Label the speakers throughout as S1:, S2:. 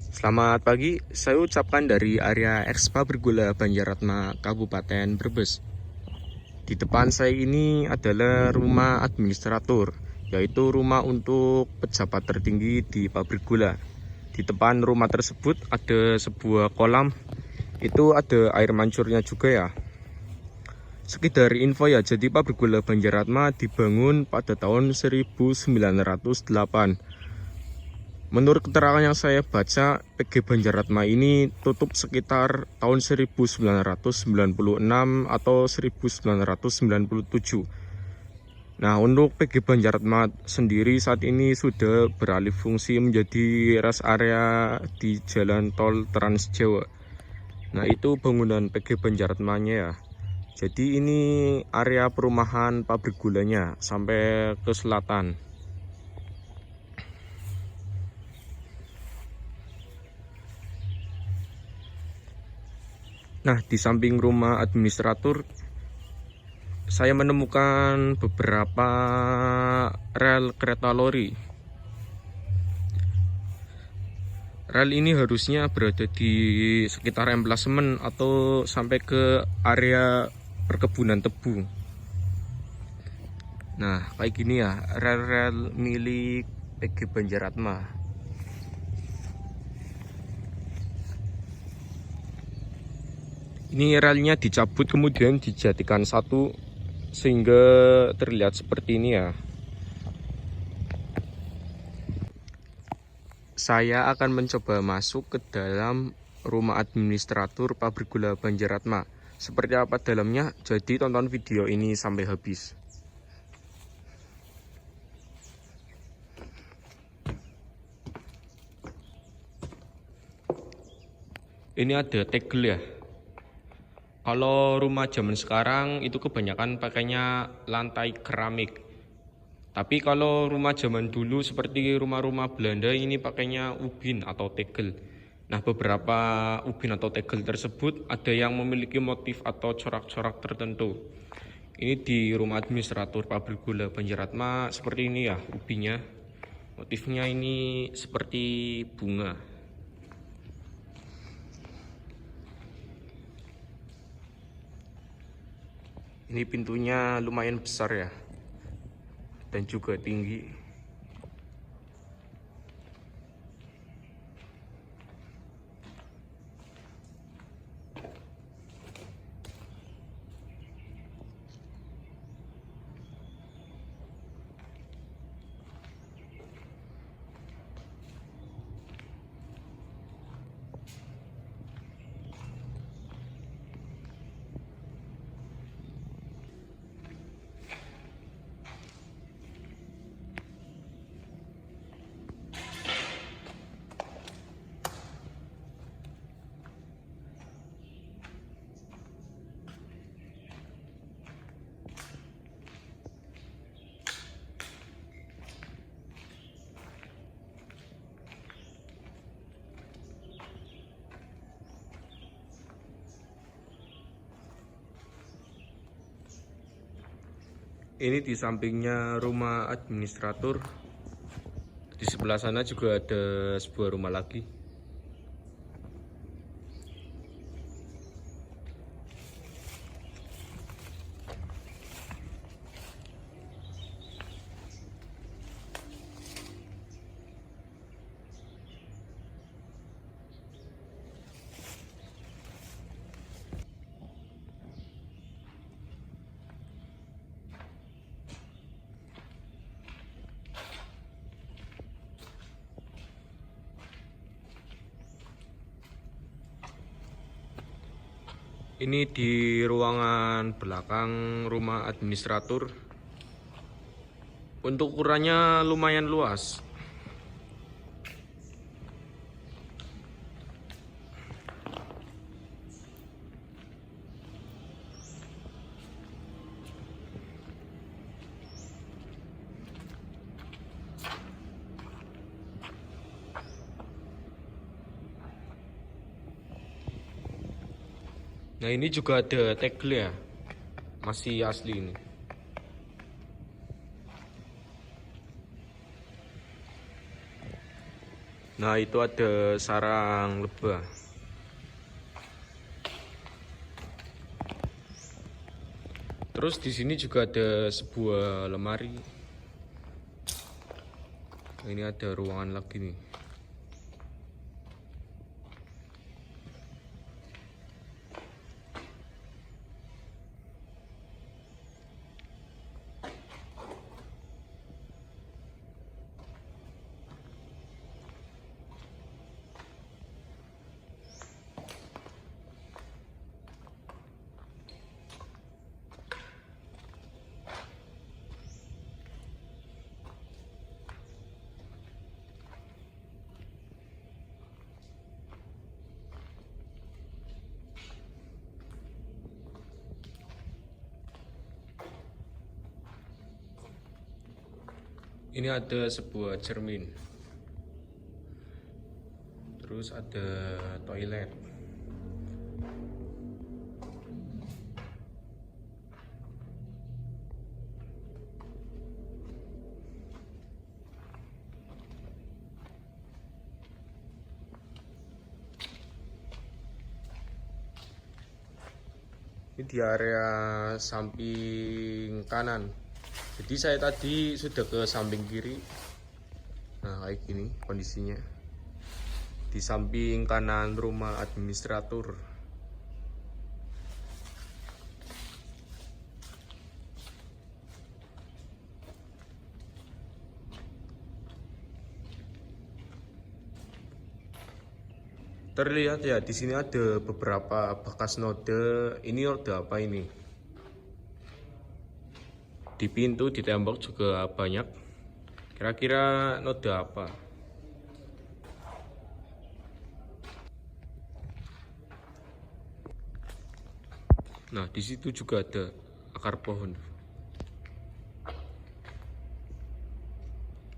S1: Selamat pagi, saya ucapkan dari area eks pabrik gula Banjaratma, Kabupaten Brebes. Di depan saya ini adalah rumah administrator, yaitu rumah untuk pejabat tertinggi di pabrik gula. Di depan rumah tersebut ada sebuah kolam, itu ada air mancurnya juga ya. Sekedar info ya, jadi pabrik gula Banjaratma dibangun pada tahun 1908. Menurut keterangan yang saya baca, PG Banjaratma ini tutup sekitar tahun 1996 atau 1997. Nah, untuk PG Banjaratma sendiri saat ini sudah beralih fungsi menjadi rest area di Jalan Tol Trans Jawa. Nah, itu bangunan PG Banjaratmanya ya. Jadi ini area perumahan pabrik gulanya sampai ke selatan. Nah, di samping rumah administrator, saya menemukan beberapa rel kereta lori. Rel ini harusnya berada di sekitar emplasemen atau sampai ke area perkebunan tebu. Nah, kayak gini ya, rel-rel milik PG Banjaratma. Ini relnya dicabut kemudian dijadikan satu sehingga terlihat seperti ini ya. Saya akan mencoba masuk ke dalam rumah administrator pabrik gula Banjaratma. Seperti apa dalamnya? Jadi tonton video ini sampai habis. Ini ada tegel ya. Kalau rumah zaman sekarang itu kebanyakan pakainya lantai keramik. Tapi kalau rumah zaman dulu seperti rumah-rumah Belanda ini pakainya ubin atau tegel. Nah, beberapa ubin atau tegel tersebut ada yang memiliki motif atau corak-corak tertentu. Ini di rumah administrator pabrik gula Banjaratma seperti ini ya ubinnya. Motifnya ini seperti bunga. Ini pintunya lumayan besar ya, dan juga tinggi. Ini di sampingnya rumah administrator. Di sebelah sana juga ada sebuah rumah lagi. Ini di ruangan belakang rumah administrator. Untuk ukurannya lumayan luas. Nah, ini juga ada tegel ya, masih asli ini. Nah, itu ada sarang lebah. Terus di sini juga ada sebuah lemari. Ini ada ruangan lagi nih. Ini ada sebuah cermin. Terus ada toilet. Ini di area samping kanan. Jadi saya tadi sudah ke samping kiri. Nah, kayak gini kondisinya. Di samping kanan rumah administrator. Terlihat ya, di sini ada beberapa bekas noda. Ini noda apa ini? Di pintu, di tembok juga banyak. Kira-kira noda apa? Nah, di situ juga ada akar pohon.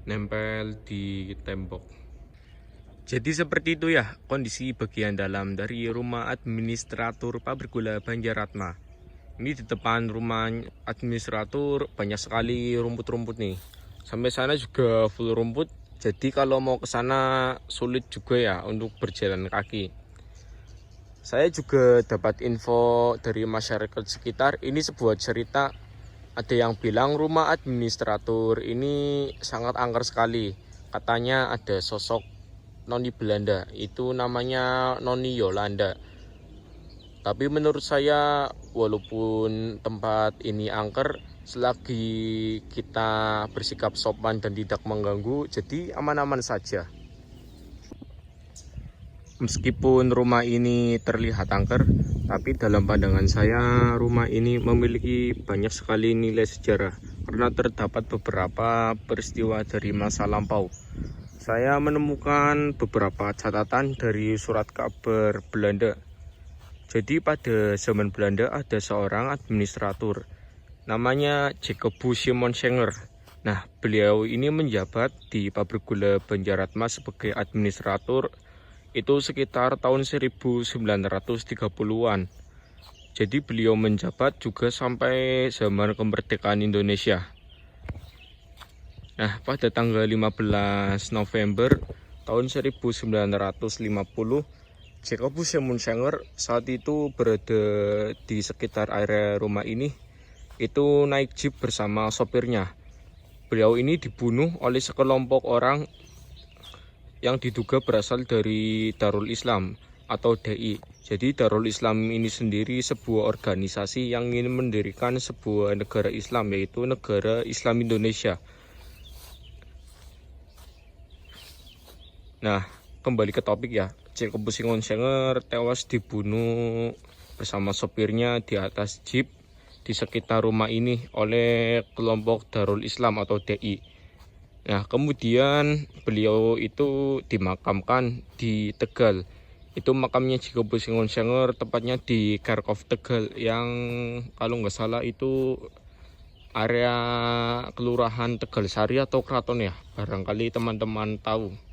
S1: Nempel di tembok. Jadi seperti itu ya kondisi bagian dalam dari rumah administrator pabrik gula Banjaratma. Ini di depan rumah administrator banyak sekali rumput-rumput nih. Sampai sana juga full rumput. Jadi kalau mau ke sana sulit juga ya untuk berjalan kaki. Saya juga dapat info dari masyarakat sekitar. Ini sebuah cerita. Ada yang bilang rumah administrator ini sangat angker sekali. Katanya ada sosok Noni Belanda, itu namanya Noni Yolanda. Tapi menurut saya walaupun tempat ini angker, selagi kita bersikap sopan dan tidak mengganggu, jadi aman-aman saja. Meskipun rumah ini terlihat angker, tapi dalam pandangan saya rumah ini memiliki banyak sekali nilai sejarah karena terdapat beberapa peristiwa dari masa lampau. Saya menemukan beberapa catatan dari surat kabar Belanda. Jadi pada zaman Belanda ada seorang administrator namanya Jacobus Simon Schenger. Nah, beliau ini menjabat di pabrik gula Banjaratma sebagai administrator itu sekitar tahun 1930-an. Jadi beliau menjabat juga sampai zaman kemerdekaan Indonesia. Nah, pada tanggal 15 November tahun 1950, Jacobus Simon Schenger saat itu berada di sekitar area rumah ini. Itu naik jeep bersama sopirnya. Beliau ini dibunuh oleh sekelompok orang yang diduga berasal dari Darul Islam atau DI. Jadi Darul Islam ini sendiri sebuah organisasi yang ingin mendirikan sebuah negara Islam, yaitu Negara Islam Indonesia. Nah, kembali ke topik ya. Jacobus Simon Schenger tewas dibunuh bersama sopirnya di atas jeep di sekitar rumah ini oleh kelompok Darul Islam atau DI. Nah, kemudian beliau itu dimakamkan di Tegal. Itu makamnya Jacobus Simon Schenger, tepatnya di Kerkhof Tegal, yang kalau nggak salah itu area kelurahan Tegal Sari atau Kraton ya. Barangkali teman-teman tahu.